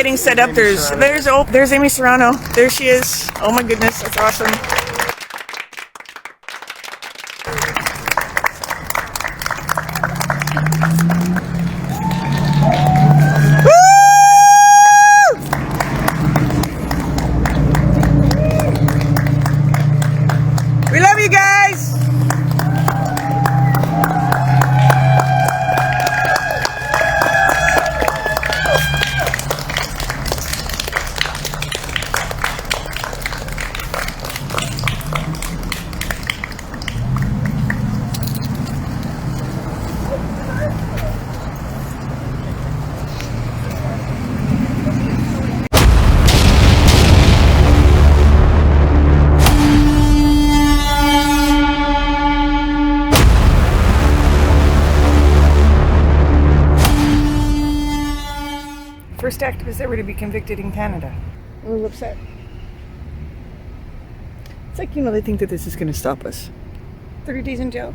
getting set up. There's Amy Sorrano. There she is. Oh my goodness, that's awesome. We love you guys. First activist ever to be convicted in Canada. I'm a little upset. It's like, they think that this is going to stop us. 30 days in jail.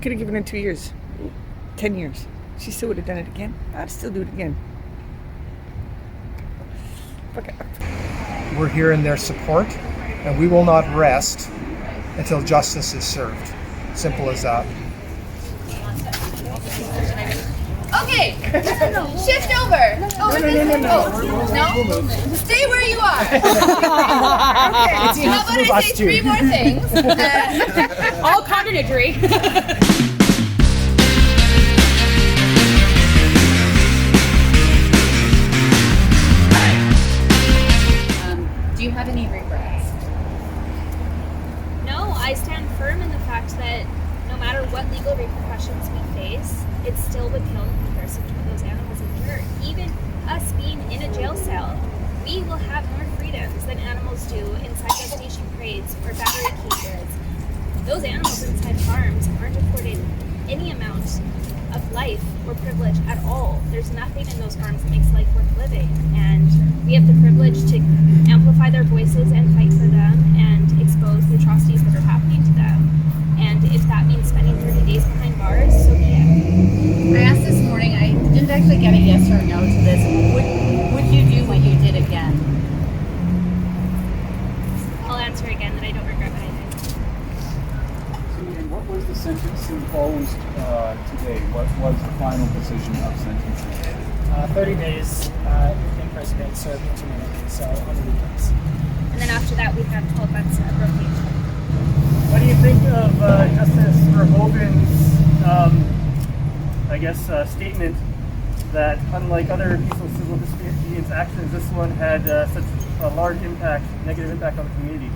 Could have given her 2 years. 10 years. She still would have done it again. I'd still do it again. Fuck it. We're here in their support, and we will not rest until justice is served. Simple as that. Okay, shift over. No. Stay where you are. Okay. How about I say 3 more things? All contradictory. Do you have any regrets? No, I stand firm in the fact that no matter what legal repercussions we face, it still would pale in comparison to what those animals endure. Even us being in a jail cell, we will have more freedoms than animals do inside gestation crates or battery cages. Those animals inside farms aren't afforded any amount of life or privilege at all. There's nothing in those farms that makes life worth living, and we have the privilege to amplify their voices and fight for them and expose the atrocities that are happening to them. And if that means spending 30 days behind bars, so be it. I asked this morning, I didn't actually get a yes or no to this. Would you do what you did again? I'll answer again that I don't regret what I did. And what was the sentence imposed today? What was the final decision of sentencing? 30 days imprisonment, served intermittently, so on the weekends. And then after that, we've got 12 months of probation. What do you think of Justice Verhoeven's, statement that unlike other peaceful civil disobedience actions, this one had such a large negative impact on the community?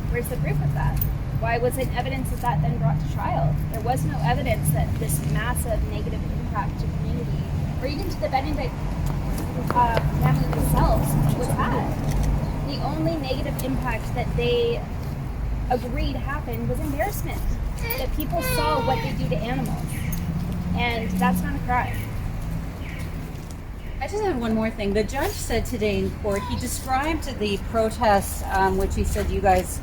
Where's the proof of that? Why wasn't evidence of that then brought to trial? There was no evidence that this massive negative impact to community, or even to the Benedict family themselves, was had. The only negative impact that they agreed happened was embarrassment. That people saw what they do to animals. And that's not a crime. I just have one more thing. The judge said today in court, he described the protests, which he said you guys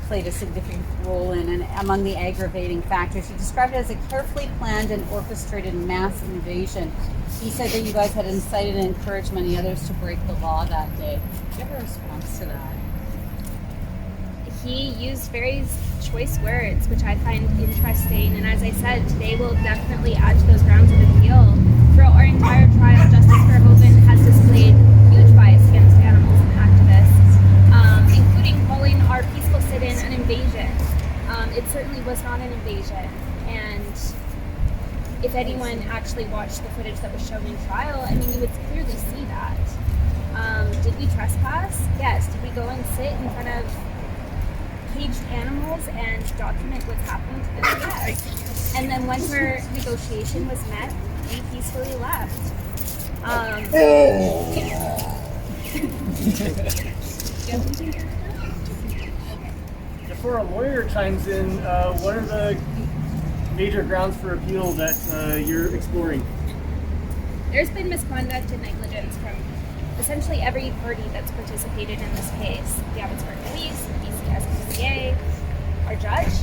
played a significant role in, and among the aggravating factors, he described it as a carefully planned and orchestrated mass invasion. He said that you guys had incited and encouraged many others to break the law that day. Do you have a response to that? He used very choice words, which I find interesting. And as I said, today will definitely add to those grounds of appeal. Throughout our entire trial, Justice Verhoeven has displayed huge bias against animals and activists, including calling our peaceful sit-in an invasion. It certainly was not an invasion. And if anyone actually watched the footage that was shown in trial, I mean, you would clearly see that. Did we trespass? Yes. Did we go and sit in front of caged animals and document what's happening to them? Yes. And then once our negotiation was met, we peacefully left. Before a lawyer chimes in, what are the major grounds for appeal that you're exploring? There's been misconduct and negligence from essentially every party that's participated in this case. The Abbotsford Police, the BCSPCA, our judge,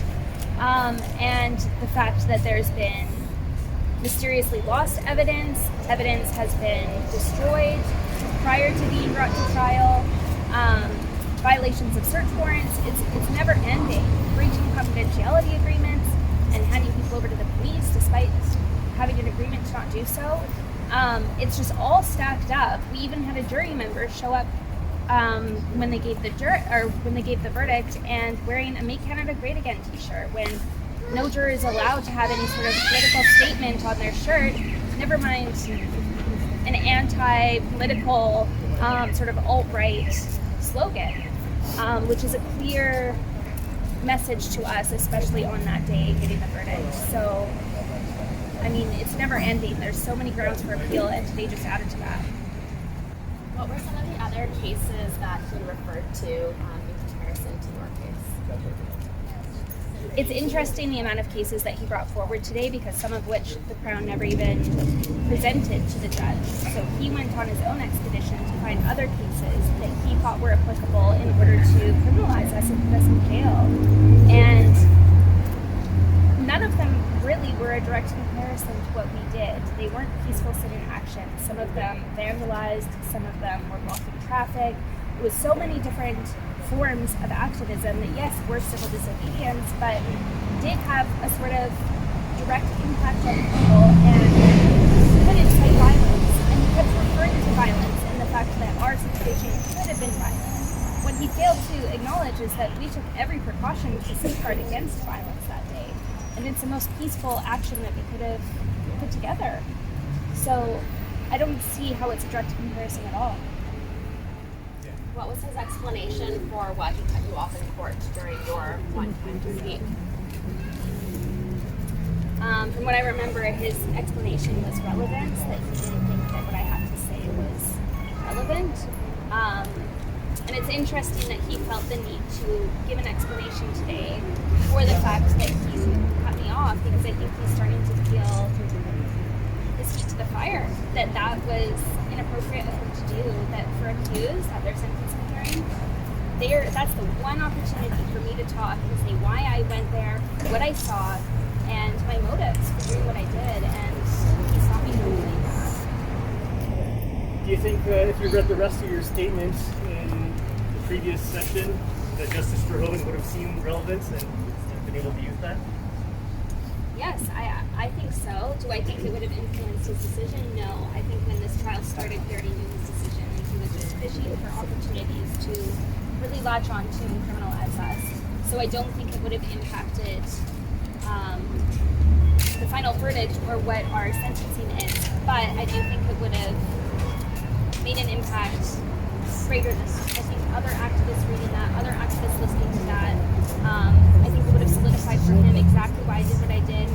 and the fact that there's been mysteriously lost evidence. Evidence has been destroyed prior to being brought to trial. Violations of search warrants. It's never ending. Breaching confidentiality agreements and handing people over to the police despite having an agreement to not do so. It's just all stacked up. We even had a jury member show up when they gave the verdict and wearing a "Make Canada Great Again" T-shirt, when no juror is allowed to have any sort of political statement on their shirt, never mind an anti-political sort of alt-right slogan, which is a clear message to us, especially on that day getting the verdict. So, I mean, it's never ending. There's so many grounds for appeal, and today just added to that. What were some of the other cases that he referred to in comparison to your case? It's interesting the amount of cases that he brought forward today, because some of which the Crown never even presented to the judge. So he went on his own expedition to find other cases that he thought were applicable in order to criminalize us and put us in jail. And none of them really were a direct comparison to what we did. They weren't peaceful sit-in actions. Some of them vandalized, some of them were blocking traffic. It was so many different forms of activism that, yes, were civil disobedience, but did have a sort of direct impact on people and could incite violence. And he kept referring to violence and the fact that our situation could have been violent. What he failed to acknowledge is that we took every precaution to safeguard against violence that day. And it's the most peaceful action that we could have put together. So I don't see how it's a direct comparison at all. What was his explanation for why he cut you off in court during your one-time dispute? From what I remember, his explanation was relevance, that he didn't think that what I had to say was relevant. And it's interesting that he felt the need to give an explanation today for the fact that he cut me off, because I think he's starting to feel his heat to the fire, that was inappropriate of him to do, that for accused at their sentencing hearing, that's the one opportunity for me to talk and say why I went there, what I saw, and my motives for doing what I did, and he stopped me from doing that. Do you think if you read the rest of your statement in the previous session, that Justice Verhoeven would have seen relevance and been able to use that? Yes, I think so. Do I think it would have influenced his decision? No. I think when this trial started, he already knew his decision, and he was just fishing for opportunities to really latch on to and criminalize us. So I don't think it would have impacted the final verdict or what our sentencing is, but I do think it would have made an impact greater than that. I think other activists reading that, other activists listening to that, I think it would have solidified for him exactly why I did what I did.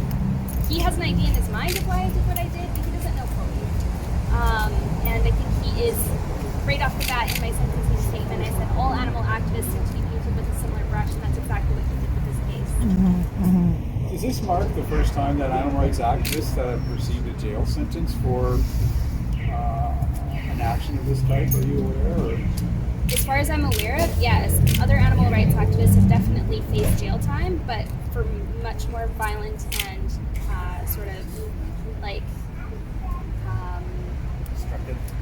He has an idea in his mind of why I did what I did, but he doesn't know fully. And I think he is, right off the bat in my sentencing statement, I said all animal activists seem to be painted with a similar brush, and that's exactly what he did with this case. Does this mark the first time that animal rights activists have received a jail sentence for an action of this type? Are you aware? Or? As far as I'm aware of, yes. Other animal rights activists have definitely faced jail time, but for much more violent and sort of like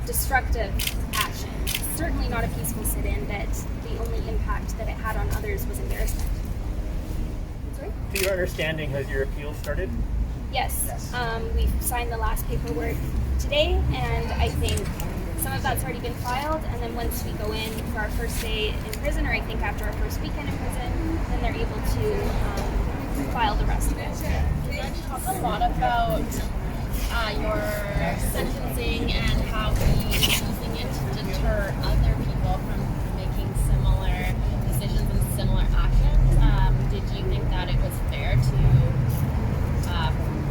destructive action. Certainly not a peaceful sit-in, that the only impact that it had on others was embarrassment. Sorry? To your understanding, has your appeal started? Yes. We signed the last paperwork today, and I think some of that's already been filed, and then once we go in for our first day in prison, or I think after our first weekend in prison, then they're able to file the rest of it. You talk a lot about your sentencing and how he's using it to deter other people from making similar decisions and similar actions. Did you think that it was fair to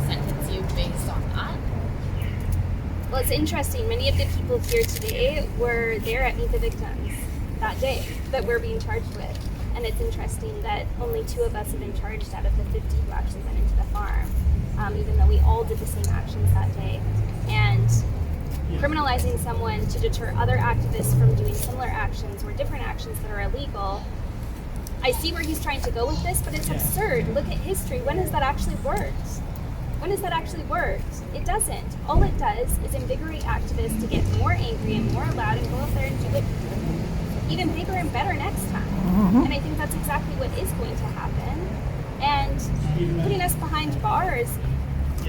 sentence you based on that? Well, it's interesting. Many of the people here today were there at Meet the Victims that day that we're being charged with. And it's interesting that only 2 of us have been charged out of the 50 who actually went into the farm, even though we all did the same actions that day. And criminalizing someone to deter other activists from doing similar actions or different actions that are illegal, I see where he's trying to go with this, but it's absurd. Look at history. When has that actually worked? when has that actually worked? It doesn't. All it does is invigorate activists to get more angry and more loud and go out there and do it even bigger and better next time. And I think that's exactly what is going to happen. And putting us behind bars,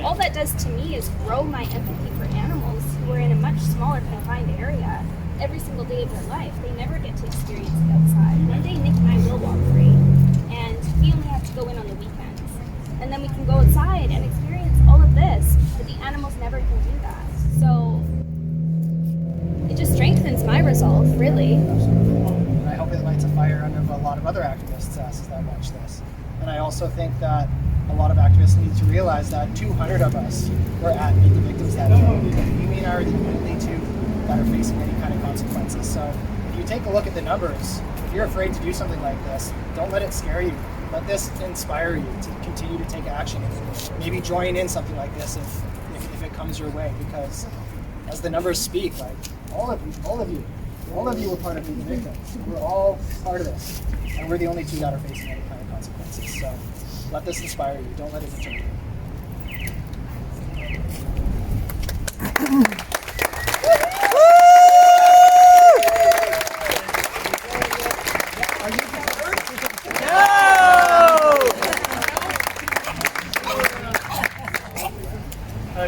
all that does to me is grow my empathy for animals who are in a much smaller confined area every single day of their life. They never get to experience it outside. One day Nick and I will walk free, and we only have to go in on the weekends. And then we can go outside and experience all of this, but the animals never can do that. So it just strengthens my resolve, really. And I hope it lights a fire under a lot of other activists that watch this. And I also think that a lot of activists need to realize that 200 of us were at Meet the Victims that day. We and I are the only two that are facing any kind of consequences. So if you take a look at the numbers, if you're afraid to do something like this, don't let it scare you. Let this inspire you to continue to take action. Maybe join in something like this if it comes your way, because as the numbers speak, like all of you were part of Meet the Victims. We're all part of this, and we're the only two that are facing any kind of consequences. So let this inspire you. Don't let it deter you.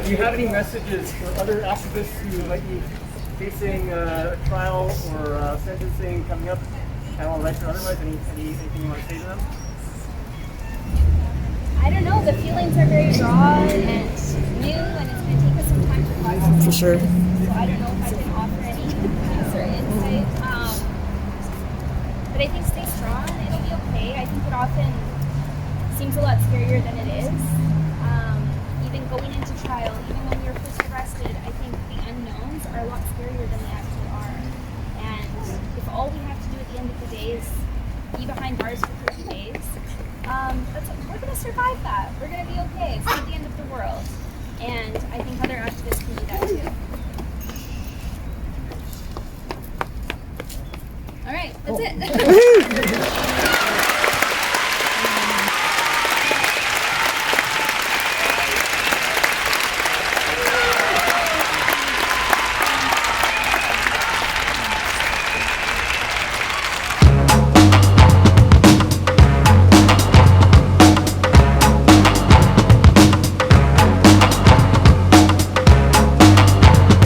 Do you have any messages for other activists who might be facing trial or sentencing coming up, animal rights or otherwise? Anything you want to say to them? I don't know, the feelings are very raw and new, and it's going to take us some time to process. For sure. So I don't know if I can offer any advice or insight. But I think stay strong, it'll be okay. I think it often seems a lot scarier than it is. Even going into trial, even when you're first arrested, I think the unknowns are a lot scarier than they actually are. And if all we have to do at the end of the day is be behind bars for 30 days, we're going to survive that. We're going to be okay. It's not the end of the world. And I think other activists can do that too. All right, that's it.